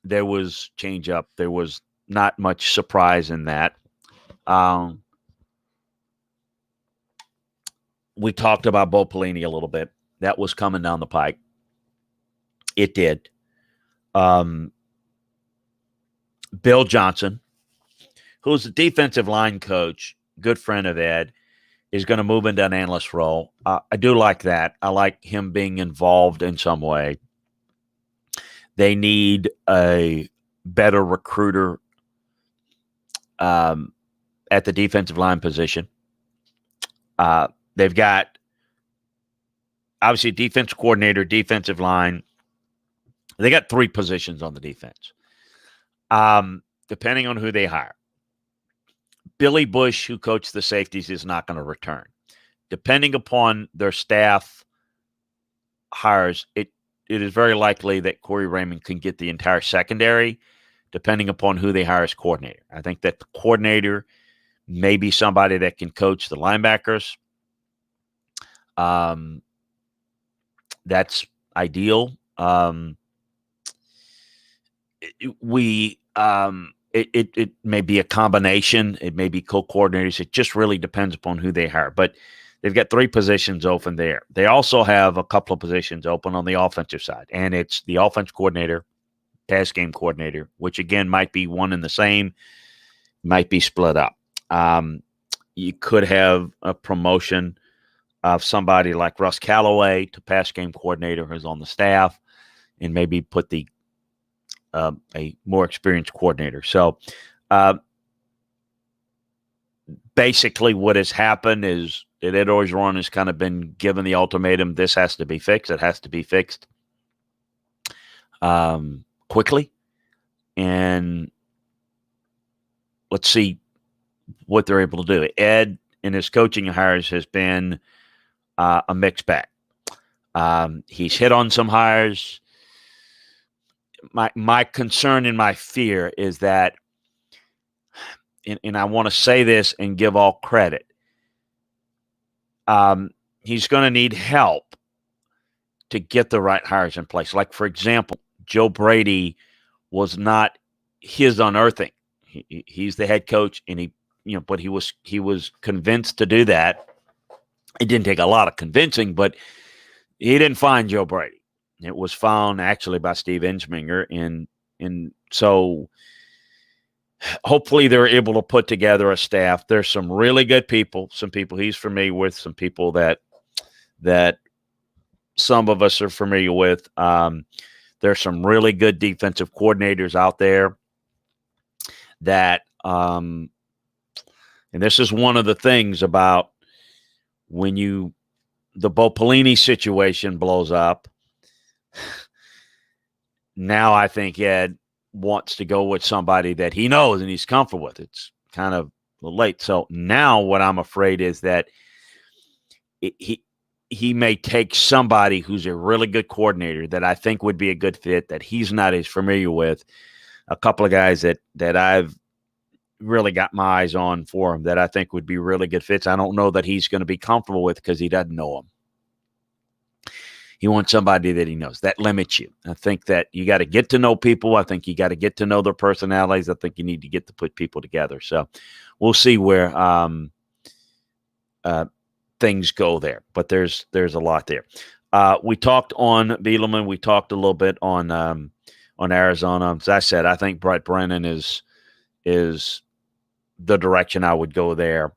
there was change up. There was not much surprise in that. We talked about Bo Pelini a little bit. That was coming down the pike. It did. Bill Johnson, who's the defensive line coach, good friend of Ed, is going to move into an analyst role. I do like that. I like him being involved in some way. They need a better recruiter at the defensive line position. They've got, obviously, defense coordinator, defensive line. They got 3 positions on the defense, depending on who they hire. Billy Bush, who coached the safeties, is not going to return. Depending upon their staff hires, it is very likely that Corey Raymond can get the entire secondary, depending upon who they hire as coordinator. I think that the coordinator may be somebody that can coach the linebackers. That's ideal. It may be a combination. It may be co-coordinators. It just really depends upon who they hire. But they've got 3 positions open there. They also have a couple of positions open on the offensive side, and it's the offense coordinator, pass game coordinator, which again might be one and the same, might be split up. You could have a promotion of somebody like Russ Callaway to pass game coordinator who's on the staff, and maybe put the a more experienced coordinator. So basically what has happened is that Ed Orgeron has kind of been given the ultimatum: this has to be fixed. It has to be fixed quickly, and let's see what they're able to do. Ed in his coaching hires has been a mixed bag. He's hit on some hires. My concern and my fear is that, and I want to say this and give all credit, he's going to need help to get the right hires in place. Like, for example, Joe Brady was not his unearthing. He's the head coach, and but he was convinced to do that. It didn't take a lot of convincing, but he didn't find Joe Brady. It was found actually by Steve Ensminger, and so hopefully they're able to put together a staff. There's some really good people, some people he's familiar with, some people that some of us are familiar with. There's some really good defensive coordinators out there that, and this is one of the things about when the Bo Pelini situation blows up. Now I think Ed wants to go with somebody that he knows and he's comfortable with. It's kind of late. So now what I'm afraid is that he may take somebody who's a really good coordinator that I think would be a good fit, that he's not as familiar with. A couple of guys that I've really got my eyes on for him that I think would be really good fits. I don't know that he's going to be comfortable with because he doesn't know them. He wants somebody that he knows. That limits you. I think that you got to get to know people. I think you got to get to know their personalities. I think you need to get to put people together. So we'll see where things go there. But there's a lot there. We talked on Bielema. We talked a little bit on Arizona. As I said, I think Brett Brennan is the direction I would go there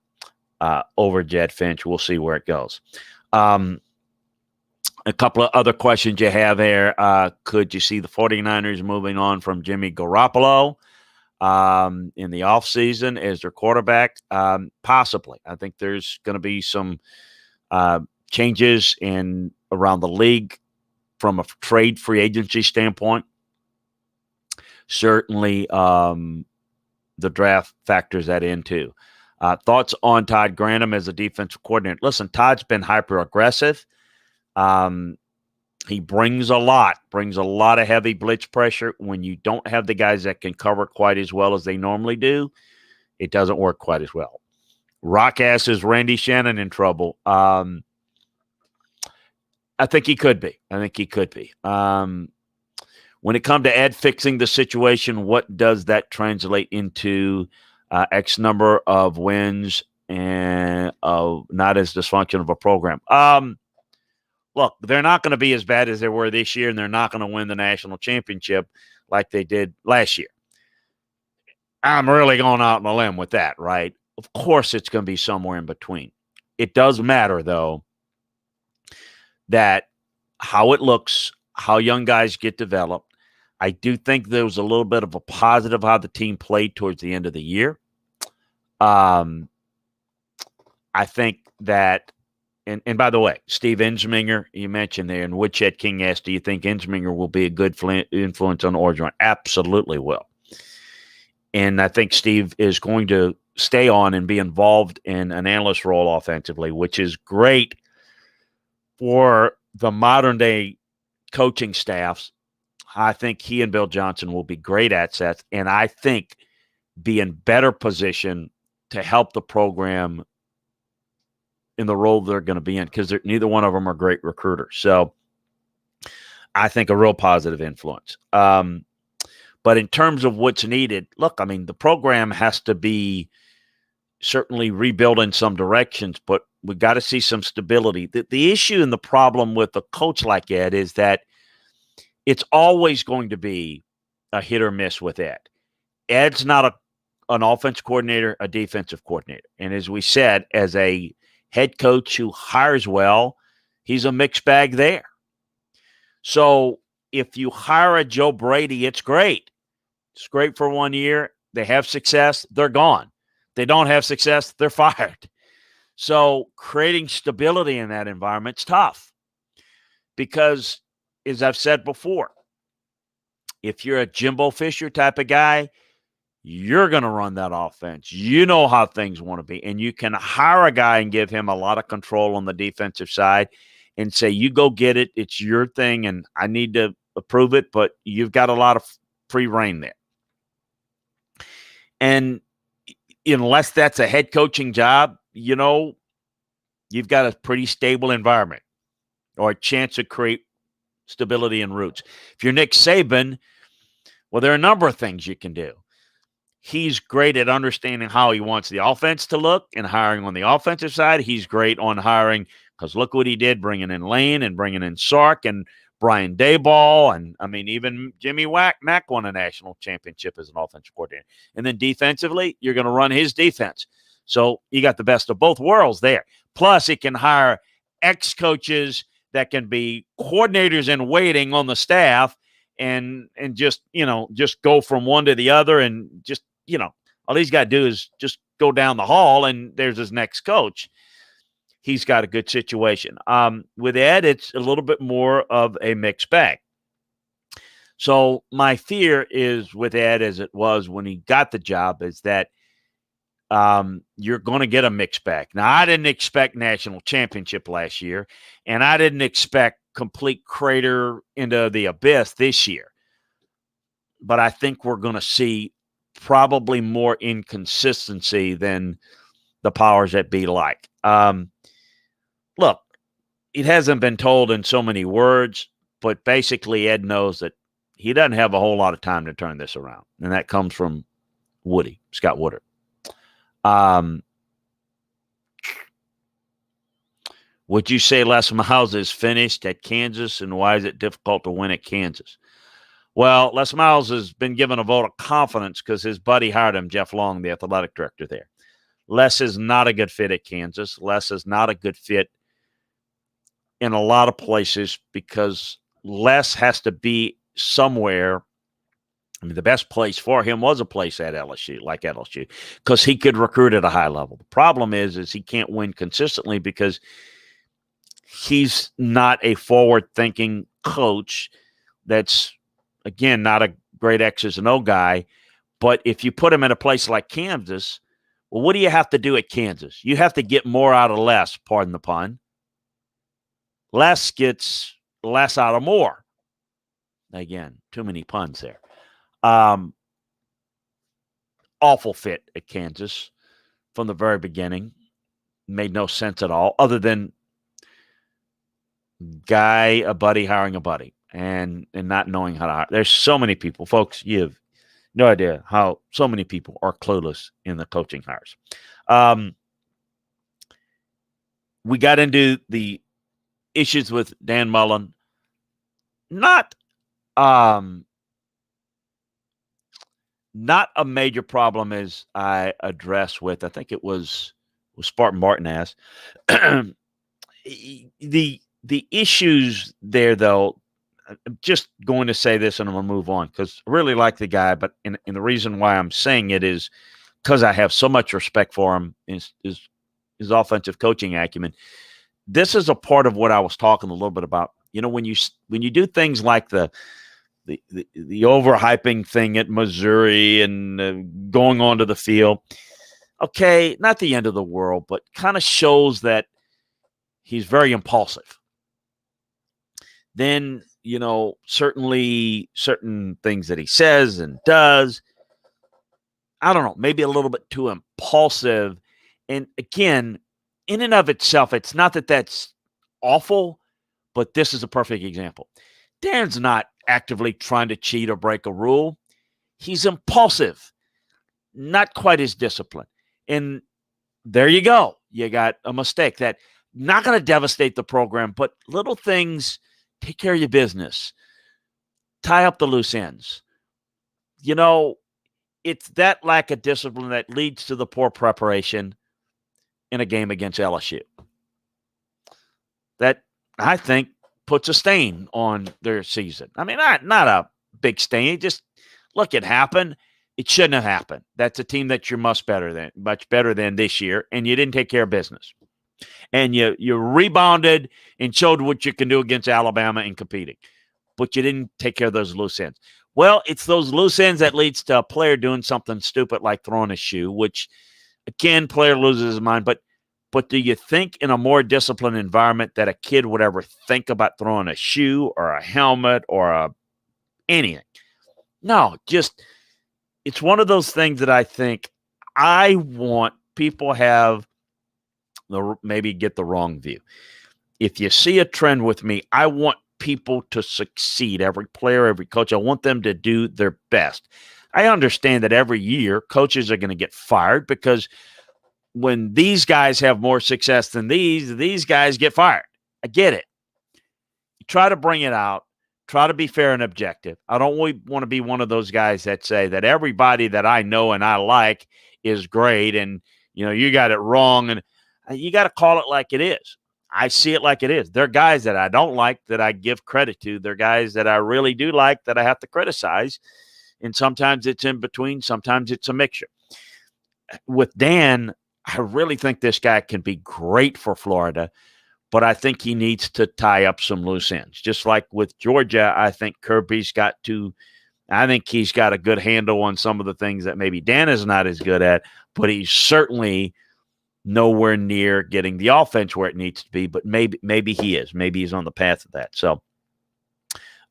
over Jed Finch. We'll see where it goes. A couple of other questions you have there. Could you see the 49ers moving on from Jimmy Garoppolo in the offseason as their quarterback? Possibly. I think there's going to be some changes around the league from a trade free agency standpoint. Certainly the draft factors that in too. Thoughts on Todd Grantham as a defensive coordinator? Listen, Todd's been hyper aggressive. He brings a lot of heavy blitz pressure. When you don't have the guys that can cover quite as well as they normally do, it doesn't work quite as well. Rock ass is Randy Shannon in trouble. I think he could be. When it comes to Ed fixing the situation, what does that translate into? X number of wins and not as dysfunction of a program. Look, they're not going to be as bad as they were this year, and they're not going to win the national championship like they did last year. I'm really going out on a limb with that, right? Of course it's going to be somewhere in between. It does matter, though, that how it looks, how young guys get developed. I do think there was a little bit of a positive how the team played towards the end of the year. I think that, and by the way, Steve Ensminger, you mentioned there, and Woodchet King asked, do you think Ensminger will be a good influence on Orgeron? Absolutely will. And I think Steve is going to stay on and be involved in an analyst role offensively, which is great for the modern day coaching staffs. I think he and Bill Johnson will be great assets, and I think be in better position to help the program in the role they're going to be in, because neither one of them are great recruiters. So I think a real positive influence. But in terms of what's needed, look, I mean, the program has to be certainly rebuilt in some directions, but we got to see some stability. The issue and the problem with a coach like Ed is that it's always going to be a hit or miss with Ed. Ed's not an offense coordinator, a defensive coordinator. And as we said, as a head coach who hires well, he's a mixed bag there. So if you hire a Joe Brady, it's great. It's great for 1 year. They have success. They're gone. They don't have success, they're fired. So creating stability in that environment is tough because, as I've said before, if you're a Jimbo Fisher type of guy, you're going to run that offense. You know how things want to be. And you can hire a guy and give him a lot of control on the defensive side and say, you go get it. It's your thing, and I need to approve it, but you've got a lot of free reign there. And unless that's a head coaching job, you've got a pretty stable environment or a chance to create stability and roots. If you're Nick Saban, well, there are a number of things you can do. He's great at understanding how he wants the offense to look and hiring on the offensive side. He's great on hiring because look what he did, bringing in Lane and bringing in Sark and Brian Daboll. And, even Jimmy Mack won a national championship as an offensive coordinator. And then defensively, you're going to run his defense. So you got the best of both worlds there. Plus, he can hire ex-coaches that can be coordinators in waiting on the staff and just go from one to the other and just, all he's got to do is just go down the hall and there's his next coach. He's got a good situation. With Ed, it's a little bit more of a mixed bag. So my fear is with Ed, as it was when he got the job, is that you're going to get a mixed bag. Now, I didn't expect national championship last year, and I didn't expect complete crater into the abyss this year. But I think we're going to see probably more inconsistency than the powers that be like. Look, it hasn't been told in so many words, but basically Ed knows that he doesn't have a whole lot of time to turn this around. And that comes from Scott Woodard. Would you say Les Miles is finished at Kansas, and why is it difficult to win at Kansas? Well, Les Miles has been given a vote of confidence because his buddy hired him, Jeff Long, the athletic director there. Les is not a good fit at Kansas. Les is not a good fit in a lot of places because Les has to be somewhere. The best place for him was a place at LSU, because he could recruit at a high level. The problem is he can't win consistently because he's not a forward-thinking coach that's, again, not a great X's and O guy. But if you put him in a place like Kansas, well, what do you have to do at Kansas? You have to get more out of less, pardon the pun. Less gets less out of more. Again, too many puns there. Awful fit at Kansas from the very beginning. Made no sense at all, other than a buddy hiring a buddy and not knowing how to hire. There's so many people, folks, you have no idea how so many people are clueless in the coaching hires. We got into the issues with Dan Mullen. Not a major problem as I addressed with, I think it was Spartan Martin asked. The issues there, though, I'm just going to say this and I'm going to move on because I really like the guy, but and the reason why I'm saying it is because I have so much respect for him, his offensive coaching acumen. This is a part of what I was talking a little bit about. When you do things like the overhyping thing at Missouri and going onto the field, okay, not the end of the world, but kind of shows that he's very impulsive. Then, certainly certain things that he says and does, I don't know, maybe a little bit too impulsive. And again, in and of itself, it's not that that's awful, but this is a perfect example. Dan's not actively trying to cheat or break a rule. He's impulsive, not quite as disciplined. And there you go. You got a mistake that not going to devastate the program, but little things, take care of your business, tie up the loose ends. It's that lack of discipline that leads to the poor preparation in a game against LSU. That, I think, puts a stain on their season. Not a big stain. Just look, it happened. It shouldn't have happened. That's a team that you're much better than this year, and you didn't take care of business. And you rebounded and showed what you can do against Alabama in competing, but you didn't take care of those loose ends. Well, it's those loose ends that leads to a player doing something stupid like throwing a shoe, which, again, player loses his mind. But do you think in a more disciplined environment that a kid would ever think about throwing a shoe or a helmet or anything? No, just it's one of those things that I think I want people have maybe get the wrong view. If you see a trend with me, I want people to succeed. Every player, every coach, I want them to do their best. I understand that every year coaches are going to get fired because when these guys have more success than these guys get fired. I get it. You try to bring it out. Try to be fair and objective. I don't want to be one of those guys that say that everybody that I know and I like is great and, you got it wrong. And you got to call it like it is. I see it like it is. There are guys that I don't like that I give credit to. There are guys that I really do like that I have to criticize. And sometimes it's in between. Sometimes it's a mixture. With Dan, I really think this guy can be great for Florida, but I think he needs to tie up some loose ends. Just like with Georgia, I think he's got a good handle on some of the things that maybe Dan is not as good at, but he's certainly nowhere near getting the offense where it needs to be, but maybe he is. Maybe he's on the path of that. So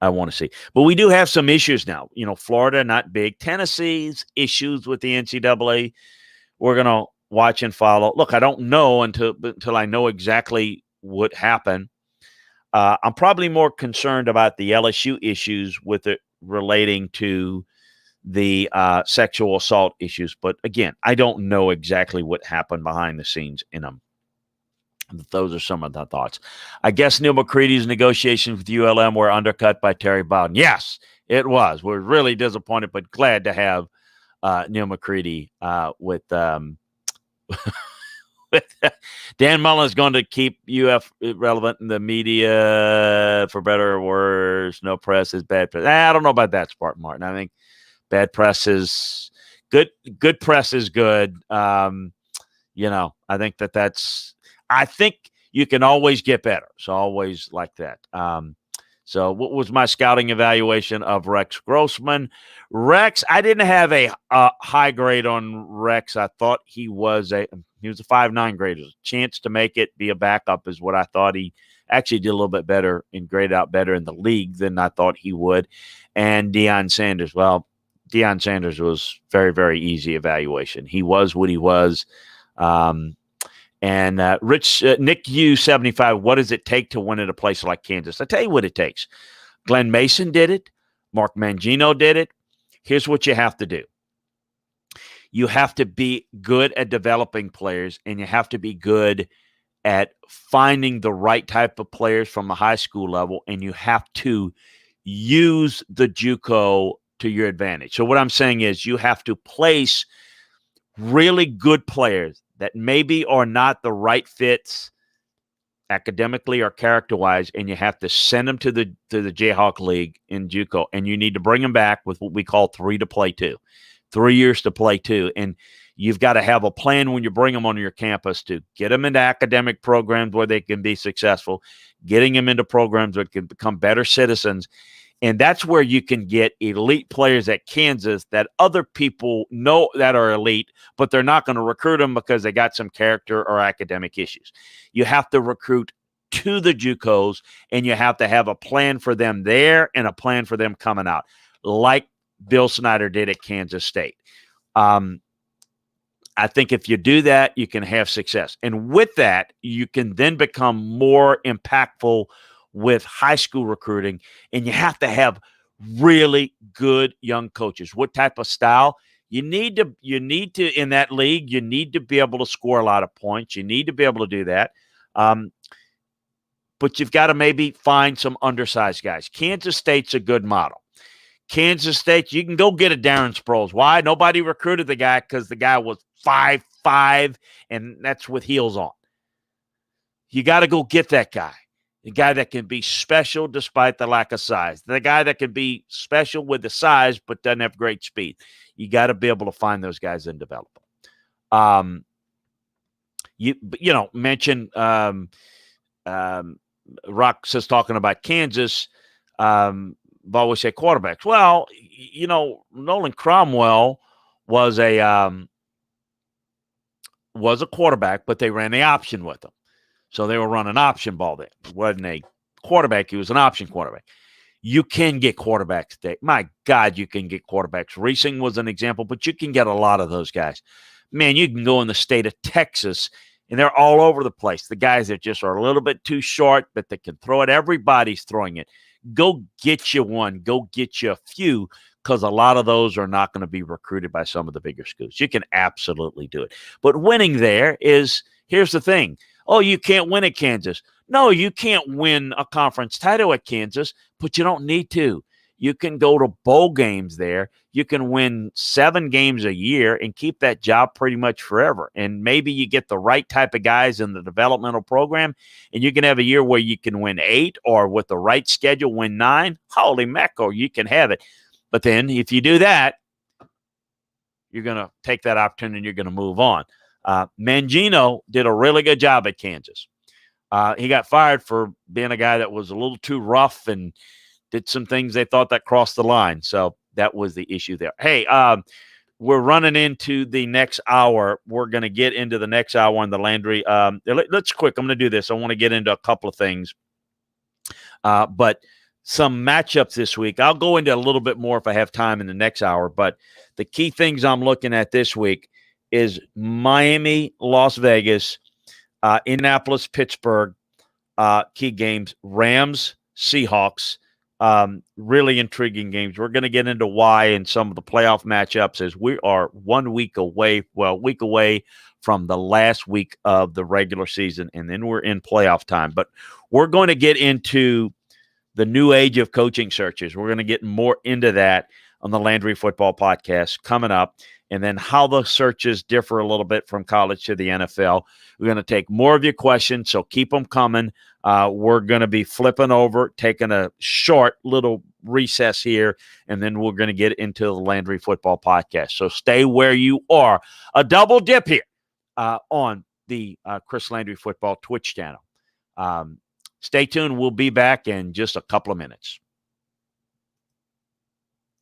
I want to see. But we do have some issues now. Florida, not big. Tennessee's issues with the NCAA, we're going to watch and follow. Look, I don't know until I know exactly what happened. I'm probably more concerned about the LSU issues with it relating to the sexual assault issues. But again, I don't know exactly what happened behind the scenes in them. Those are some of the thoughts. I guess Neil McCready's negotiations with ULM were undercut by Terry Bowden. Yes, it was. We're really disappointed, but glad to have Neil McCready with Dan Mullen is going to keep UF relevant in the media for better or worse. No press is bad press. I don't know about that, Spartan Martin. I think bad press is good. Good press is good. I think I think you can always get better. So always like that. So what was my scouting evaluation of Rex Grossman? Rex, I didn't have a high grade on Rex. I thought he was a 5.9 grade. There's a chance to make it, be a backup is what I thought. He actually did a little bit better and graded out better in the league than I thought he would. And Deion Sanders, Deion Sanders was very, very easy evaluation. He was what he was. And Nick U 75, what does it take to win at a place like Kansas? I tell you what it takes. Glenn Mason did it. Mark Mangino did it. Here's what you have to do. You have to be good at developing players, and you have to be good at finding the right type of players from the high school level, and you have to use the JUCO to your advantage. So what I'm saying is you have to place really good players that maybe are not the right fits academically or character-wise, and you have to send them to the Jayhawk League in JUCO, and you need to bring them back with what we call 3 to play 2. 3 years to play 2. And you've got to have a plan when you bring them on your campus to get them into academic programs where they can be successful, getting them into programs that can become better citizens. And that's where you can get elite players at Kansas that other people know that are elite, but they're not going to recruit them because they got some character or academic issues. You have to recruit to the JUCOs, and you have to have a plan for them there and a plan for them coming out, like Bill Snyder did at Kansas State. I think if you do that, you can have success. And with that, you can then become more impactful with high school recruiting, and you have to have really good young coaches. What type of style? You need to in that league, you need to be able to score a lot of points. You need to be able to do that. But you've got to maybe find some undersized guys. Kansas State's a good model. Kansas State, you can go get a Darren Sproles. Why? Nobody recruited the guy because the guy was 5'5", and that's with heels on. You got to go get that guy. The guy that can be special despite the lack of size. The guy that can be special with the size but doesn't have great speed. You got to be able to find those guys and develop them. Mention Rock says talking about Kansas. I've always say quarterbacks. Well, Nolan Cromwell was a quarterback, but they ran the option with him. So they were running option ball then. He wasn't a quarterback. He was an option quarterback. You can get quarterbacks today. My God, you can get quarterbacks. Racing was an example, but you can get a lot of those guys. Man, you can go in the state of Texas, and they're all over the place. The guys that just are a little bit too short, but they can throw it. Everybody's throwing it. Go get you one. Go get you a few, because a lot of those are not going to be recruited by some of the bigger schools. You can absolutely do it. But winning there is, here's the thing. Oh, you can't win at Kansas. No, you can't win a conference title at Kansas, but you don't need to. You can go to bowl games there. You can win 7 games a year and keep that job pretty much forever. And maybe you get the right type of guys in the developmental program, and you can have a year where you can win 8, or with the right schedule, win 9. Holy mackerel, you can have it. But then if you do that, you're going to take that opportunity and you're going to move on. Mangino did a really good job at Kansas. He got fired for being a guy that was a little too rough and did some things they thought that crossed the line. So that was the issue there. Hey, we're running into the next hour. We're going to get into the next hour on the Landry. Let's quick. I'm going to do this. I want to get into a couple of things. But some matchups this week. I'll go into a little bit more if I have time in the next hour. But the key things I'm looking at this week is Miami, Las Vegas, Indianapolis, Pittsburgh, key games, Rams, Seahawks, really intriguing games. We're going to get into why and some of the playoff matchups as we are 1 week away from the last week of the regular season, and then we're in playoff time. But we're going to get into the new age of coaching searches. We're going to get more into that on the Landry Football Podcast coming up, and then how the searches differ a little bit from college to the NFL. We're going to take more of your questions, so keep them coming. We're going to be flipping over, taking a short little recess here, and then we're going to get into the Landry Football Podcast. So stay where you are. A double dip here on the Chris Landry Football Twitch channel. Stay tuned. We'll be back in just a couple of minutes.